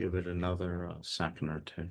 Give it another second or two.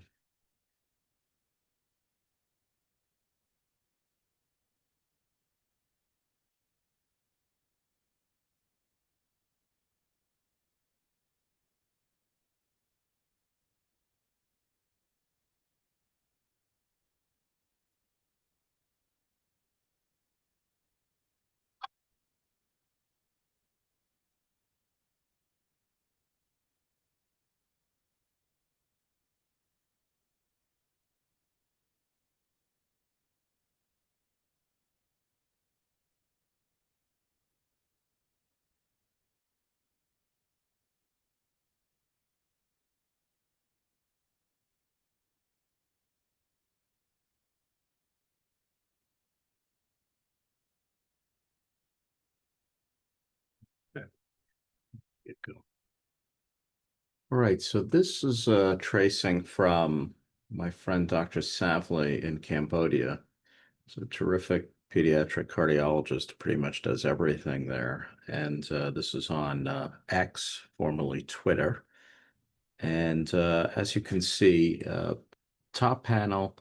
Okay. Go. All right, so this is tracing from my friend Dr. Savli in Cambodia. He's a terrific pediatric cardiologist, pretty much does everything there. And this is on X, formerly Twitter. And as you can see, top panel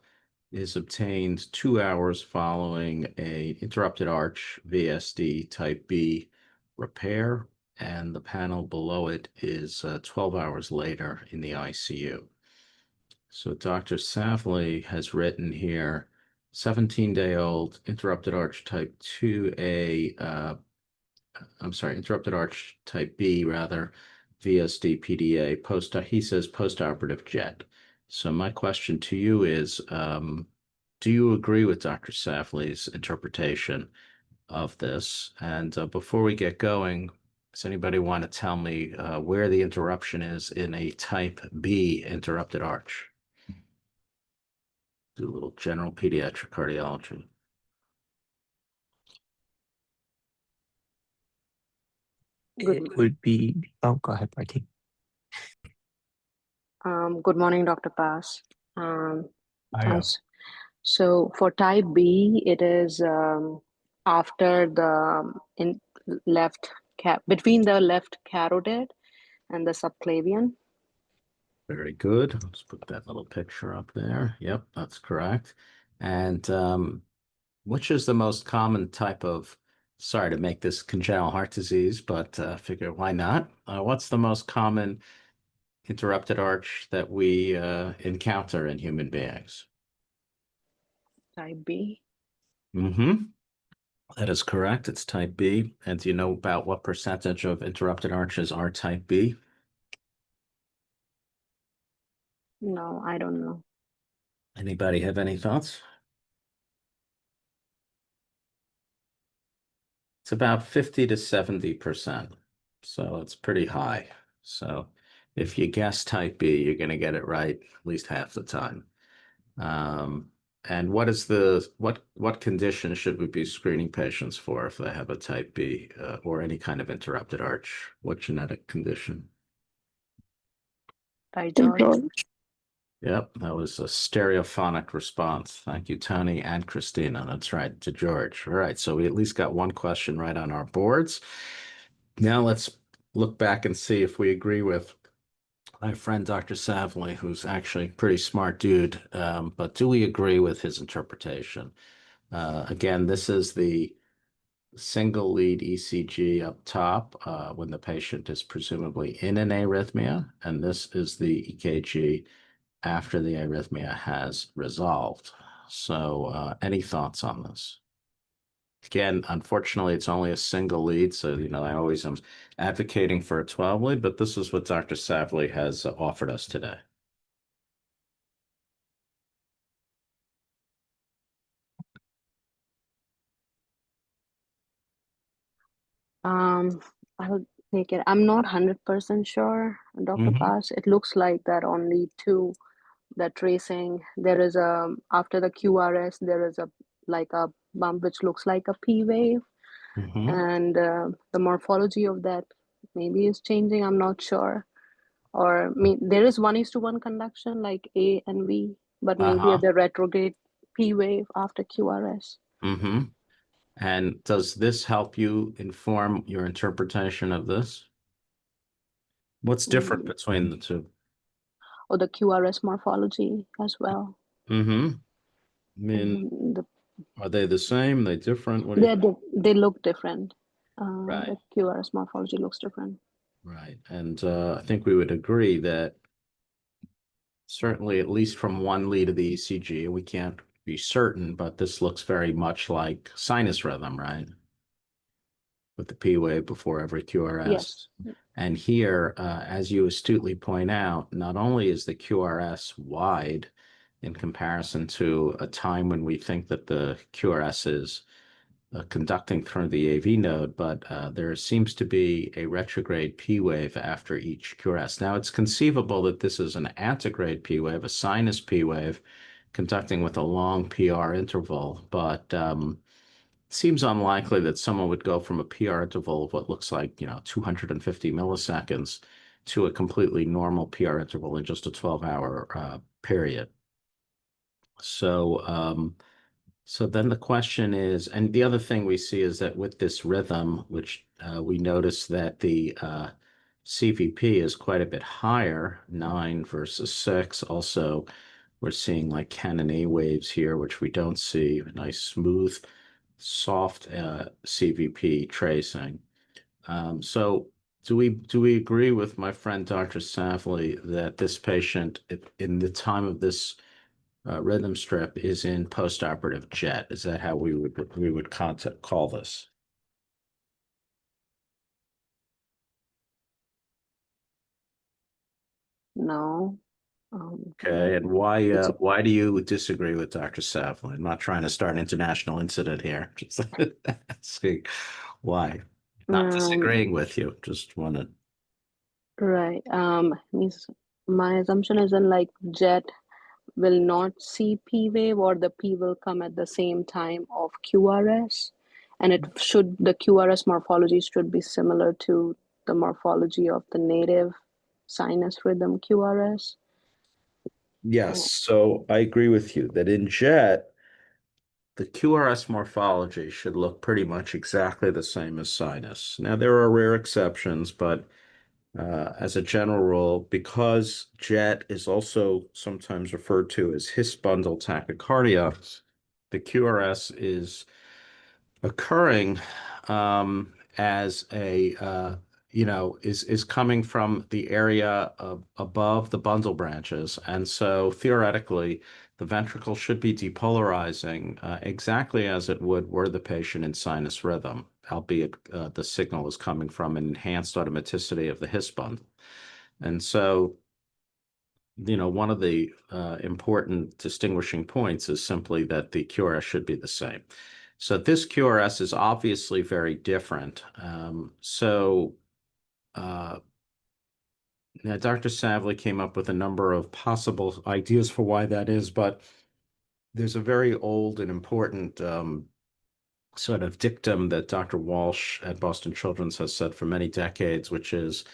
is obtained 2 hours following a interrupted arch VSD type B repair, and the panel below it is 12 hours later in the ICU. So Dr. Savli has written here, 17-day-old interrupted arch type 2A, interrupted arch type B rather, VSD PDA post, he says postoperative jet. So my question to you is, do you agree with Dr. Savli's interpretation of this? And before we get going, does anybody want to tell me where the interruption is in a type B interrupted arch? Do a little general pediatric cardiology. Good, would be, oh, go ahead, Parthi. good morning, Dr. Pass. Hi. So for type B, it is after the between the left carotid and the subclavian. Very good. Let's put that little picture up there. Yep, that's correct. And which is the most common type of, sorry to make this congenital heart disease, but figure why not? What's the most common interrupted arch that we encounter in human beings? Type B. Mm-hmm. That is correct. It's type B. And do you know about what percentage of interrupted arches are type B? No, I don't know. Anybody have any thoughts? It's about 50 to 70%. So it's pretty high. So if you guess type B, you're going to get it right at least half the time. And what condition should we be screening patients for if they have a type B or any kind of interrupted arch? What genetic condition? By George. Yep, that was a stereophonic response. Thank you, Tony and Christina. That's right, to George. All right, so we at least got one question right on our boards. Now let's look back and see if we agree with my friend Dr. Savli, who's actually a pretty smart dude, but do we agree with his interpretation? Again, this is the single lead ECG up top when the patient is presumably in an arrhythmia, and this is the EKG after the arrhythmia has resolved. So any thoughts on this? Again, unfortunately, it's only a single lead. So, I always am advocating for a 12 lead, but this is what Dr. Savli has offered us today. I'll take it. I'm not 100% sure, Dr. Pass. It looks like that only two, that tracing, there is after the QRS, there is a bump which looks like a P wave. And the morphology of that maybe is changing. I'm not sure. Or there is 1:1 conduction like A and V, but maybe the retrograde P wave after QRS. And does this help you inform your interpretation of this? What's different between the two? or the QRS morphology as well. Mm-hmm. I mean, The, are they the same? They different? What do you? they look different. Right, The QRS morphology looks different. right. And I think we would agree that certainly, at least from one lead of the ECG, we can't be certain, but this looks very much like sinus rhythm, right? With the P wave before every QRS. Yes. And here, as you astutely point out, not only is the QRS wide in comparison to a time when we think that the QRS is conducting through the AV node, but there seems to be a retrograde P wave after each QRS. Now, it's conceivable that this is an antegrade P wave, a sinus P wave, conducting with a long PR interval, but seems unlikely that someone would go from a PR interval of what looks like, 250 milliseconds to a completely normal PR interval in just a 12-hour period. So then the question is, and the other thing we see is that with this rhythm, which we notice that the CVP is quite a bit higher, 9 versus 6. Also, we're seeing like Canon A waves here, which we don't see, nice smooth, soft CVP tracing. So do we agree with my friend Dr. Savely that this patient, in the time of this rhythm strip, is in postoperative jet? Is that how we would call this? No. Okay, and why It's why do you disagree with Dr. Savlin? I'm not trying to start an international incident here. Just asking why. Not um, disagreeing with you. Just want to. right. Means my assumption is in like jet will not see P wave, or the P will come at the same time of QRS, and the QRS morphology should be similar to the morphology of the native sinus rhythm QRS. Yes, so I agree with you that in jet, the QRS morphology should look pretty much exactly the same as sinus. Now, there are rare exceptions, but as a general rule, because jet is also sometimes referred to as His bundle tachycardia, the QRS is occurring as a is coming from the area above the bundle branches, and so theoretically the ventricle should be depolarizing exactly as it would were the patient in sinus rhythm, albeit the signal is coming from an enhanced automaticity of the His bundle. And so one of the important distinguishing points is simply that the QRS should be the same. So this QRS is obviously very different. Now Dr. Savely came up with a number of possible ideas for why that is, but there's a very old and important sort of dictum that Dr. Walsh at Boston Children's has said for many decades, which is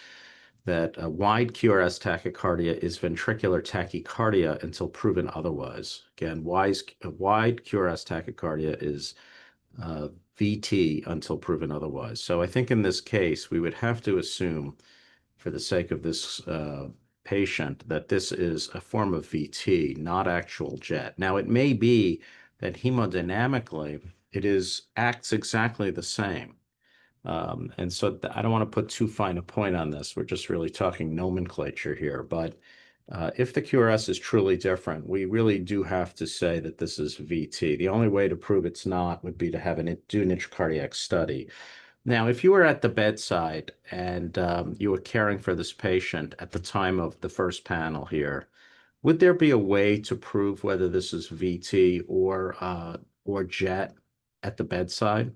that wide QRS tachycardia is ventricular tachycardia until proven otherwise. Again, wide QRS tachycardia is VT until proven otherwise. So I think in this case, we would have to assume, for the sake of this patient, that this is a form of VT, not actual jet. Now, it may be that hemodynamically acts exactly the same. And so I don't want to put too fine a point on this. We're just really talking nomenclature here. But if the QRS is truly different, we really do have to say that this is VT. The only way to prove it's not would be to do an intracardiac study. Now, if you were at the bedside and you were caring for this patient at the time of the first panel here, would there be a way to prove whether this is VT or jet at the bedside?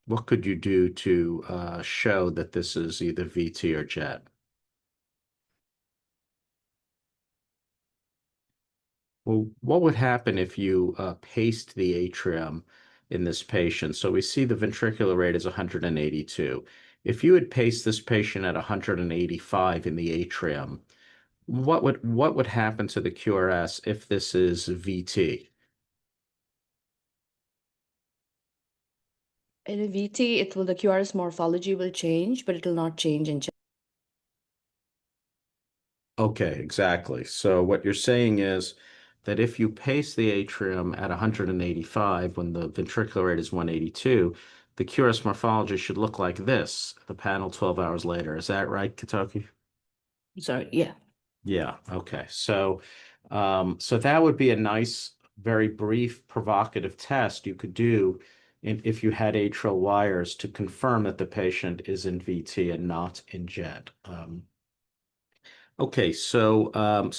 What could you do to show that this is either VT or jet? Well, what would happen if you paced the atrium in this patient? So we see the ventricular rate is 182. If you had paced this patient at 185 in the atrium, what would happen to the QRS if this is VT? In a VT, the QRS morphology will change, but it will not change in. Okay, exactly. So what you're saying is that if you pace the atrium at 185 when the ventricular rate is 182, the QRS morphology should look like this, the panel 12 hours later. Is that right, Katoki? Sorry, yeah. Yeah, okay. So that would be a nice, very brief, provocative test you could do if you had atrial wires to confirm that the patient is in VT and not in JET. Okay, so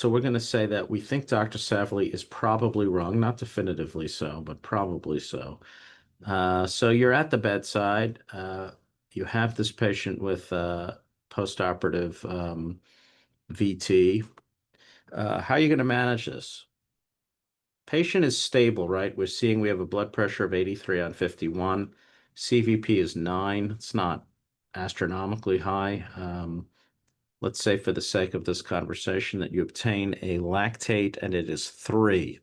we're going to say that we think Dr. Savely is probably wrong, not definitively so, but probably so. So you're at the bedside. You have this patient with postoperative VT. How are you going to manage this? Patient is stable, right? We're seeing we have a blood pressure of 83 on 51. CVP is 9. It's not astronomically high. Let's say for the sake of this conversation that you obtain a lactate and it is 3.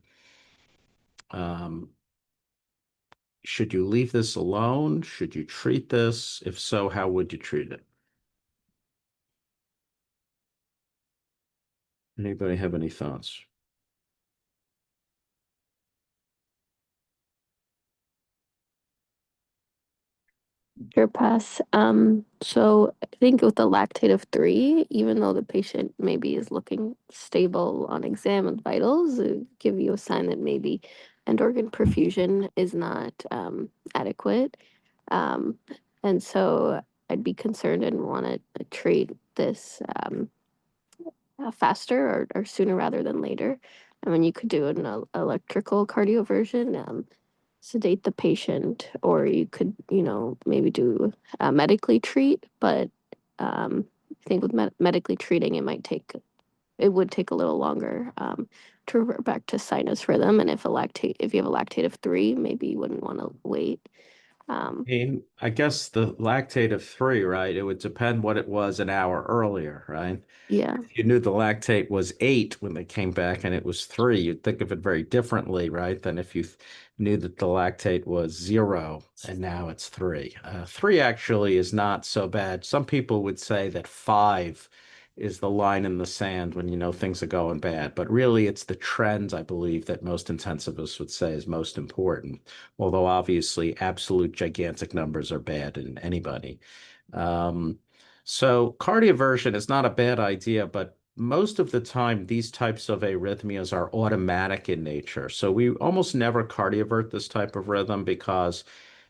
Should you leave this alone? Should you treat this? If so, how would you treat it? Anybody have any thoughts? Sure, pass. So I think with the lactate of 3, even though the patient maybe is looking stable on exam and vitals, it give you a sign that maybe end organ perfusion is not adequate. And so I'd be concerned and want to treat this faster or sooner rather than later. I mean, you could do an electrical cardioversion, sedate the patient, or you could, maybe do medically treat. But I think with medically treating, it would take a little longer to revert back to sinus rhythm. And if you have a lactate of 3, maybe you wouldn't want to wait. I guess the lactate of 3, right? It would depend what it was an hour earlier, right? Yeah. If you knew the lactate was 8 when they came back and it was 3, you'd think of it very differently, right? Than if you knew that the lactate was 0 and now it's 3. 3 actually is not so bad. Some people would say that 5 is the line in the sand when you know things are going bad. But really, it's the trends, I believe, that most intensivists would say is most important. Although obviously, absolute gigantic numbers are bad in anybody. So cardioversion is not a bad idea, but most of the time, these types of arrhythmias are automatic in nature. So we almost never cardiovert this type of rhythm because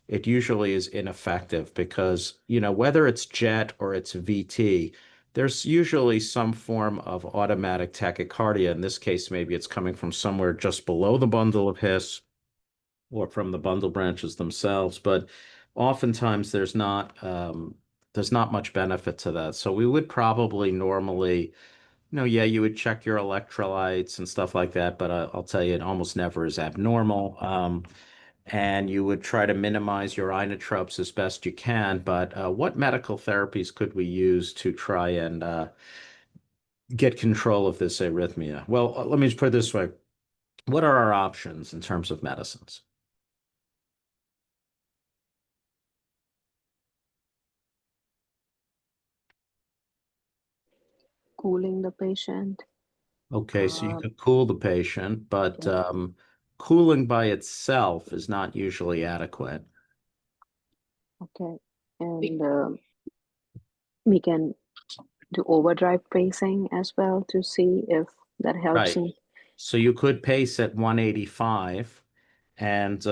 it usually is ineffective because, whether it's JET or it's VT, there's usually some form of automatic tachycardia. In this case, maybe it's coming from somewhere just below the bundle of His or from the bundle branches themselves. But oftentimes there's not much benefit to that. So we would probably normally, yeah, you would check your electrolytes and stuff like that, but I'll tell you, it almost never is abnormal. And you would try to minimize your inotropes as best you can. But what medical therapies could we use to try and get control of this arrhythmia? Well, let me just put it this way. What are our options in terms of medicines? Cooling the patient. Okay, so you Uh, could cool the patient, but cooling by itself is not usually adequate. okay. And we can do overdrive pacing as well to see if that helps Right. in. So you could pace at 185 and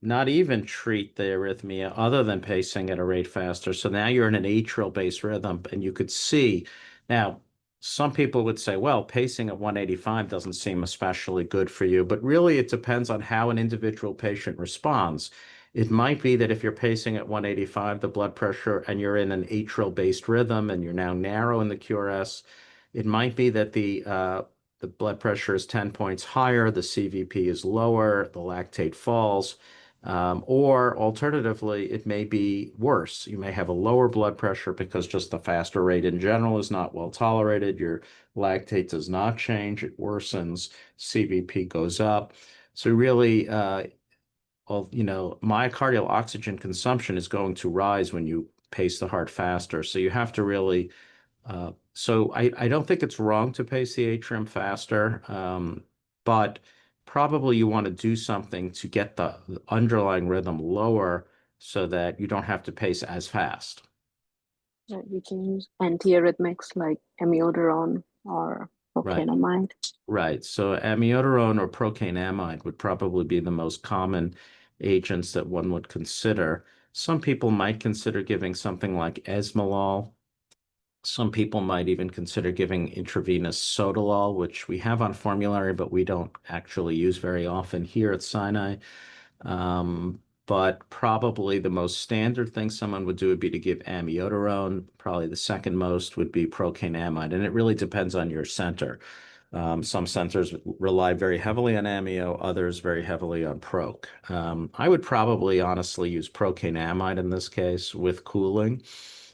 not even treat the arrhythmia other than pacing at a rate faster. So now you're in an atrial-based rhythm, and you could see. Now, some people would say, well, pacing at 185 doesn't seem especially good for you, but really it depends on how an individual patient responds. It might be that if you're pacing at 185, the blood pressure, and you're in an atrial-based rhythm, and you're now narrow in the QRS, it might be that the blood pressure is 10 points higher, the CVP is lower, the lactate falls. Or alternatively, it may be worse. You may have a lower blood pressure because just the faster rate in general is not well tolerated. Your lactate does not change, it worsens, CVP goes up. So really, myocardial oxygen consumption is going to rise when you pace the heart faster. So you have to really So I don't think it's wrong to pace the atrium faster, but probably you want to do something to get the underlying rhythm lower so that you don't have to pace as fast. Right, we can use antiarrhythmics like amiodarone or Right. procainamide. Right. So amiodarone or procainamide would probably be the most common agents that one would consider. Some people might consider giving something like esmolol. Some people might even consider giving intravenous sotalol, which we have on formulary, but we don't actually use very often here at Sinai. But probably the most standard thing someone would do would be to give amiodarone. Probably the second most would be procainamide, and it really depends on your center. Some centers rely very heavily on amio, others very heavily on proc. I would probably honestly use procainamide in this case with cooling,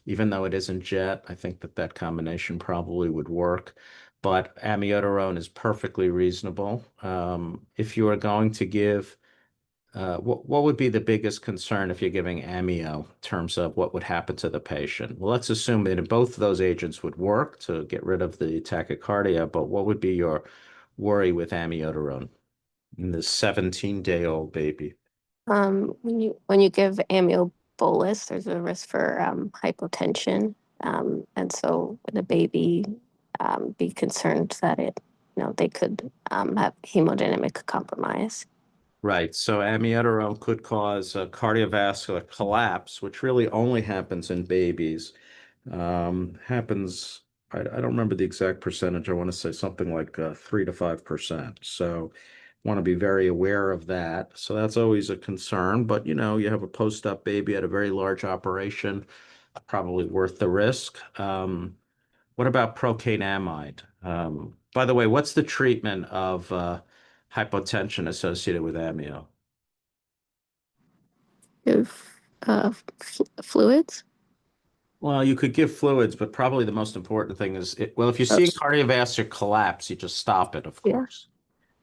even though it isn't jet. I think that that combination probably would work. But amiodarone is perfectly reasonable. If you are going to give what would be the biggest concern if you're giving amio in terms of what would happen to the patient? Well, let's assume that both of those agents would work to get rid of the tachycardia, but what would be your worry with amiodarone in this 17-day-old baby? When you give amio bolus, there's a risk for hypotension, and so the baby be concerned that they could have hemodynamic compromise. Right. So amiodarone could cause a cardiovascular collapse, which really only happens in babies. Happens, I don't remember the exact percentage. I want to say something like 3 to 5%. So want to be very aware of that. So that's always a concern. But you have a post-op baby at a very large operation, probably worth the risk. What about procainamide? By the way, what's the treatment of hypotension associated with amio? Give fluids. Well, you could give fluids, but probably the most important thing is well, if you're Oh, seeing cardiovascular collapse, you just stop it, of yeah. course.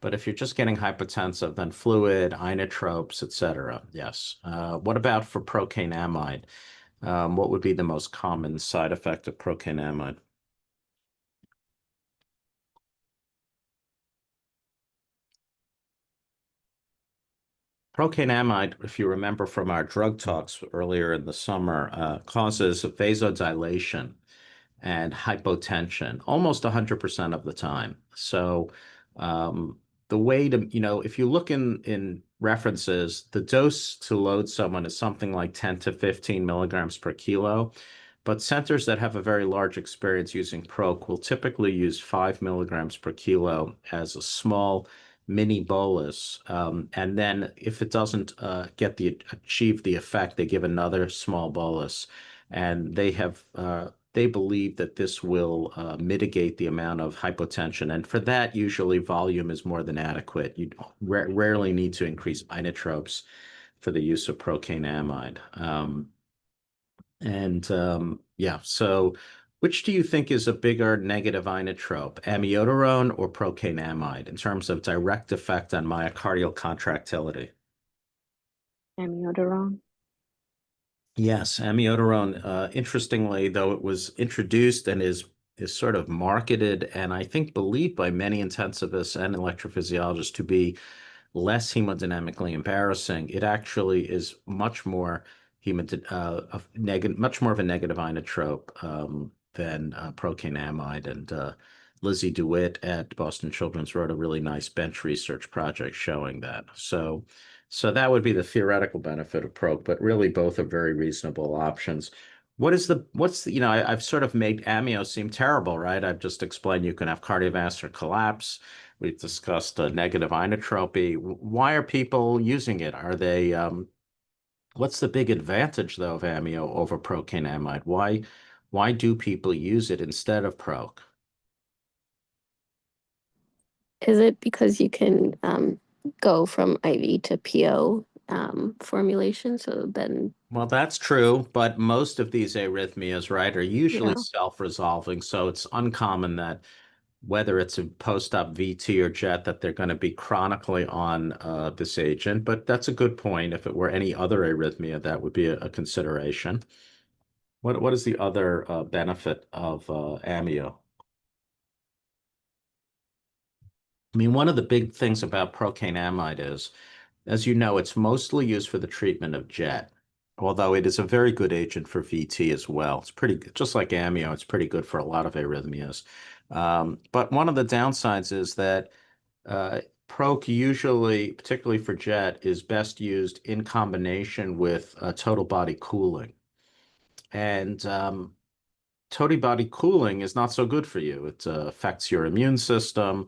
But if you're just getting hypotensive, then fluid, inotropes, etc. Yes. What about for procainamide? What would be the most common side effect of procainamide? Procainamide, if you remember from our drug talks earlier in the summer, causes vasodilation and hypotension almost 100% of the time. So the way to, if you look in references, the dose to load someone is something like 10 to 15 milligrams per kilo. But centers that have a very large experience using Proc will typically use 5 milligrams per kilo as a small mini bolus. And then if it doesn't achieve the effect, they give another small bolus. And they believe that this will mitigate the amount of hypotension. And for that, usually volume is more than adequate. You rarely need to increase inotropes for the use of procainamide. Yeah, so which do you think is a bigger negative inotrope, amiodarone or procainamide, in terms of direct effect on myocardial contractility? Amiodarone. Yes, amiodarone, interestingly, though it was introduced and is sort of marketed and I think believed by many intensivists and electrophysiologists to be less hemodynamically embarrassing, it actually is much more much more of a negative inotrope than procainamide. And Lizzie DeWitt at Boston Children's wrote a really nice bench research project showing that. So that would be the theoretical benefit of proc, but really both are very reasonable options. I've sort of made amio seem terrible, right? I've just explained you can have cardiovascular collapse. We've discussed negative inotropy. Why are people using it? What's the big advantage though of amio over procainamide? Why do people use it instead of proc? Is it because you can go from IV to PO formulation? So then, Well, that's true, but most of these arrhythmias, right, are usually yeah. self-resolving. So it's uncommon that whether it's a post-op VT or jet, that they're going to be chronically on this agent. But that's a good point. If it were any other arrhythmia, that would be a consideration. What is the other benefit of amio? I mean, one of the big things about procainamide is, as you know, it's mostly used for the treatment of jet, although it is a very good agent for VT as well. It's pretty just like amio, it's pretty good for a lot of arrhythmias. But one of the downsides is that proc usually, particularly for jet, is best used in combination with total body cooling. And total body cooling is not so good for you. It affects your immune system.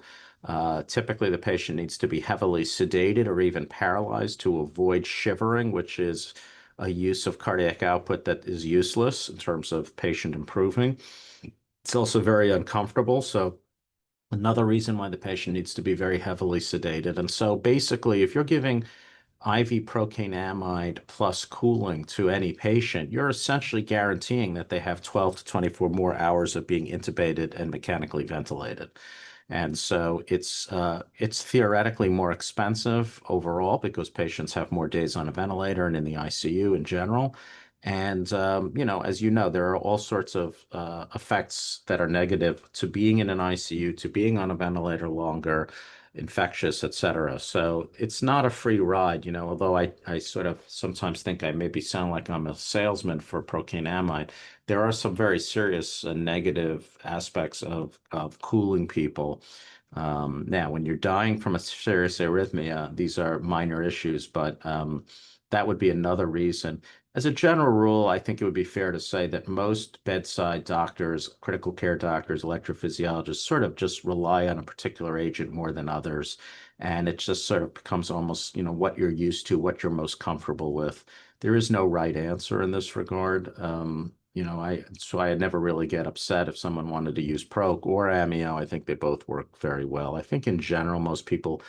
Typically, the patient needs to be heavily sedated or even paralyzed to avoid shivering, which is a use of cardiac output that is useless in terms of patient improving. It's also very uncomfortable. So another reason why the patient needs to be very heavily sedated. And so basically, if you're giving IV procainamide plus cooling to any patient, you're essentially guaranteeing that they have 12 to 24 more hours of being intubated and mechanically ventilated. And so it's theoretically more expensive overall because patients have more days on a ventilator and in the ICU in general. And as you know, there are all sorts of effects that are negative to being in an ICU, to being on a ventilator longer, infectious, et cetera. So it's not a free ride, although I sort of sometimes think I maybe sound like I'm a salesman for procainamide. There are some very serious negative aspects of cooling people. Now, when you're dying from a serious arrhythmia, these are minor issues, but that would be another reason. As a general rule, I think it would be fair to say that most bedside doctors, critical care doctors, electrophysiologists sort of just rely on a particular agent more than others. And it just sort of becomes almost, what you're used to, what you're most comfortable with. There is no right answer in this regard. So I never really get upset if someone wanted to use Proc or Amio. I think they both work very well. I think in general, most people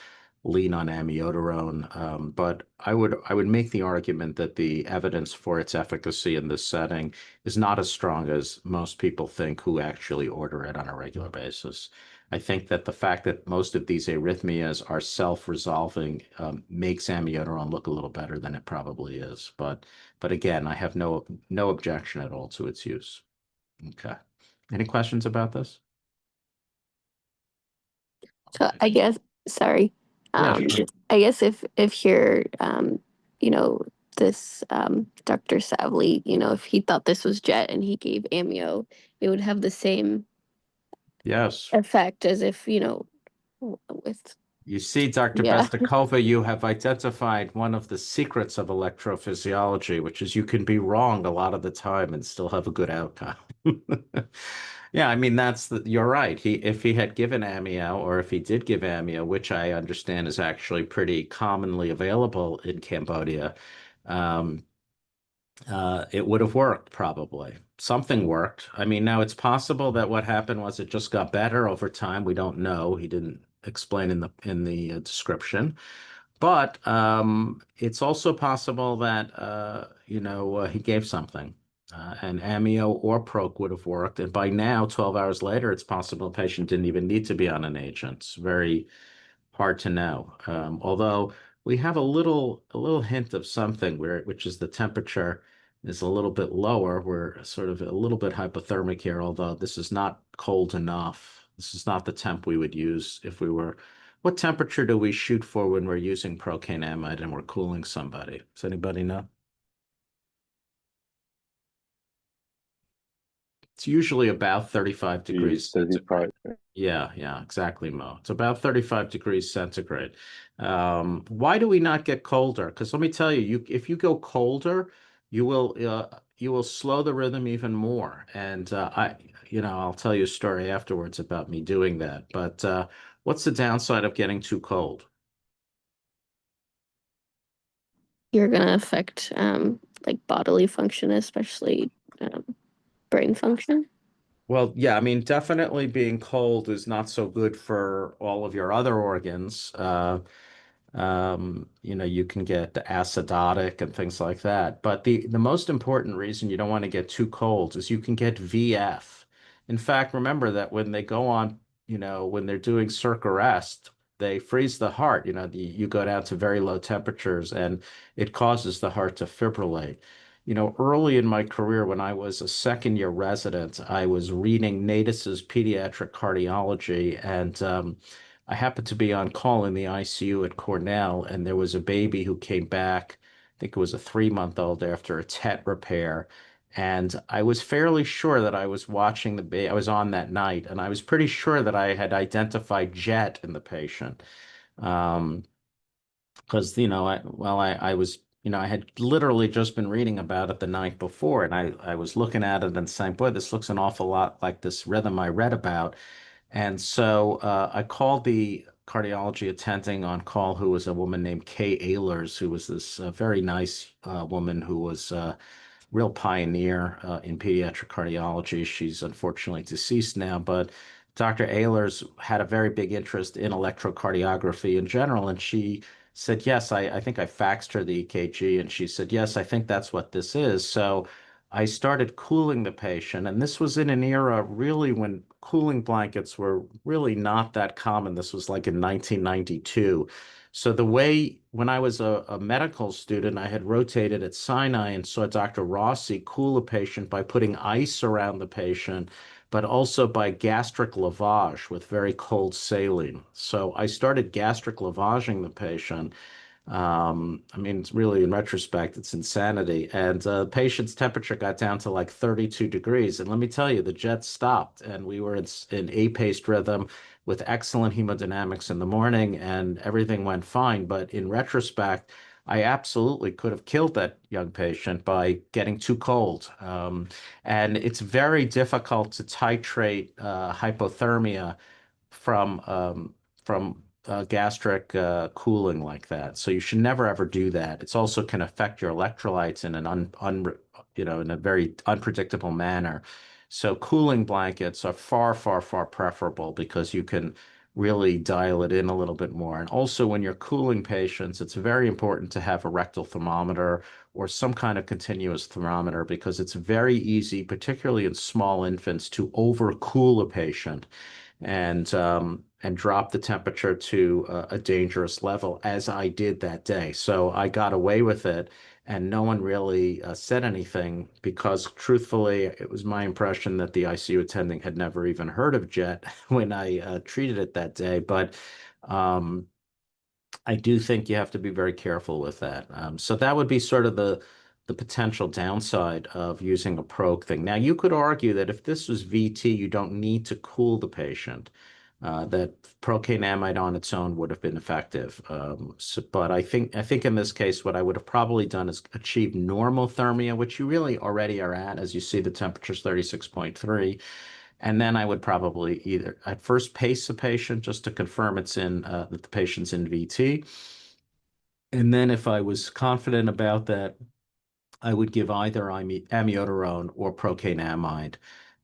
lean on amiodarone, but I would make the argument that the evidence for its efficacy in this setting is not as strong as most people think who actually order it on a regular basis. I think that the fact that most of these arrhythmias are self-resolving makes amiodarone look a little better than it probably is. But again, I have no objection at all to its use. Okay. Any questions about this? So I guess, sorry, Yeah, sure. I guess if you're, this Dr. Savely, if he thought this was jet and he gave amio, it would have the same Yes. effect as if, with, You see, Dr. yeah. Bestakova, you have identified one of the secrets of electrophysiology, which is you can be wrong a lot of the time and still have a good outcome. Yeah, I mean you're right. If he had given amio, or if he did give amio, which I understand is actually pretty commonly available in Cambodia, um, it would have worked probably. Something worked. I mean, now it's possible that what happened was it just got better over time. We don't know. He didn't explain in the description. But it's also possible that he gave something, and amio or proc would have worked. And by now, 12 hours later, it's possible the patient didn't even need to be on an agent. It's very hard to know. Although we have a little hint of something which is the temperature is a little bit lower. We're sort of a little bit hypothermic here, although this is not cold enough. This is not the temp we would use if we were. What temperature do we shoot for when we're using procainamide and we're cooling somebody? Does anybody know? It's usually about 35 degrees centigrade. 35. Yeah, exactly, Mo. It's about 35 degrees centigrade. Why do we not get colder? Because let me tell you, if you go colder, you will slow the rhythm even more. And I'll tell you a story afterwards about me doing that. But what's the downside of getting too cold? You're gonna affect like bodily function, especially brain function. Well, yeah, I mean, definitely being cold is not so good for all of your other organs. You can get acidotic and things like that. But the most important reason you don't want to get too cold is you can get VF. In fact, remember that when they go on, when they're doing circ arrest, they freeze the heart. You go down to very low temperatures and it causes the heart to fibrillate. early in my career, when I was a second-year resident, I was reading Natus's Pediatric Cardiology, and I happened to be on call in the ICU at Cornell, and there was a baby who came back. I think it was a 3-month-old after a TET repair. And I was fairly sure that I was watching the baby. I was on that night, and I was pretty sure that I had identified jet in the patient. Because, I was, I had literally just been reading about it the night before, and I was looking at it and saying, boy, this looks an awful lot like this rhythm I read about. And so I called the cardiology attending on call, who was a woman named Kay Ehlers, who was this very nice woman who was real pioneer in pediatric cardiology. She's unfortunately deceased now, but Dr. Ehlers had a very big interest in electrocardiography in general, and she said, yes, I think I faxed her the EKG, and she said, yes, I think that's what this is. So I started cooling the patient, and this was in an era really when cooling blankets were really not that common. This was like in 1992. So the way, when I was a medical student, I had rotated at Sinai and saw Dr. Rossi cool a patient by putting ice around the patient, but also by gastric lavage with very cold saline. So I started gastric lavaging the patient. It's really, in retrospect, it's insanity. And the patient's temperature got down to like 32 degrees. And let me tell you, the jet stopped, and we were in A-paced rhythm with excellent hemodynamics in the morning, and everything went fine. But in retrospect, I absolutely could have killed that young patient by getting too cold. And it's very difficult to titrate hypothermia from gastric cooling like that. So you should never ever do that. It's also can affect your electrolytes in in a very unpredictable manner. So cooling blankets are far, far, far preferable because you can really dial it in a little bit more. And also when you're cooling patients, it's very important to have a rectal thermometer or some kind of continuous thermometer, because it's very easy, particularly in small infants, to overcool a patient and drop the temperature to a dangerous level, as I did that day. So I got away with it, and no one really said anything, because truthfully, it was my impression that the ICU attending had never even heard of jet when I treated it that day. But I do think you have to be very careful with that. So that would be sort of the potential downside of using a probe thing. Now, you could argue that if this was VT, you don't need to cool the patient, that procainamide on its own would have been effective. But I think in this case, what I would have probably done is achieve normothermia, which you really already are at. As you see, the temperature is 36.3. And then I would probably either at first pace the patient just to confirm it's in that the patient's in VT. And then if I was confident about that, I would give either amiodarone or procainamide.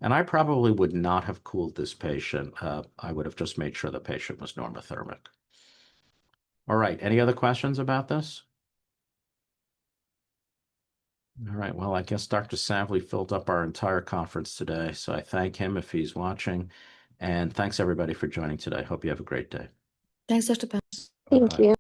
And I probably would not have cooled this patient. I would have just made sure the patient was normothermic. All right. Any other questions about this? All right. Well, I guess Dr. Savli filled up our entire conference today. So I thank him if he's watching. And thanks everybody for joining today. Hope you have a great day. Thanks, Dr. Pam. Thank Bye-bye. you.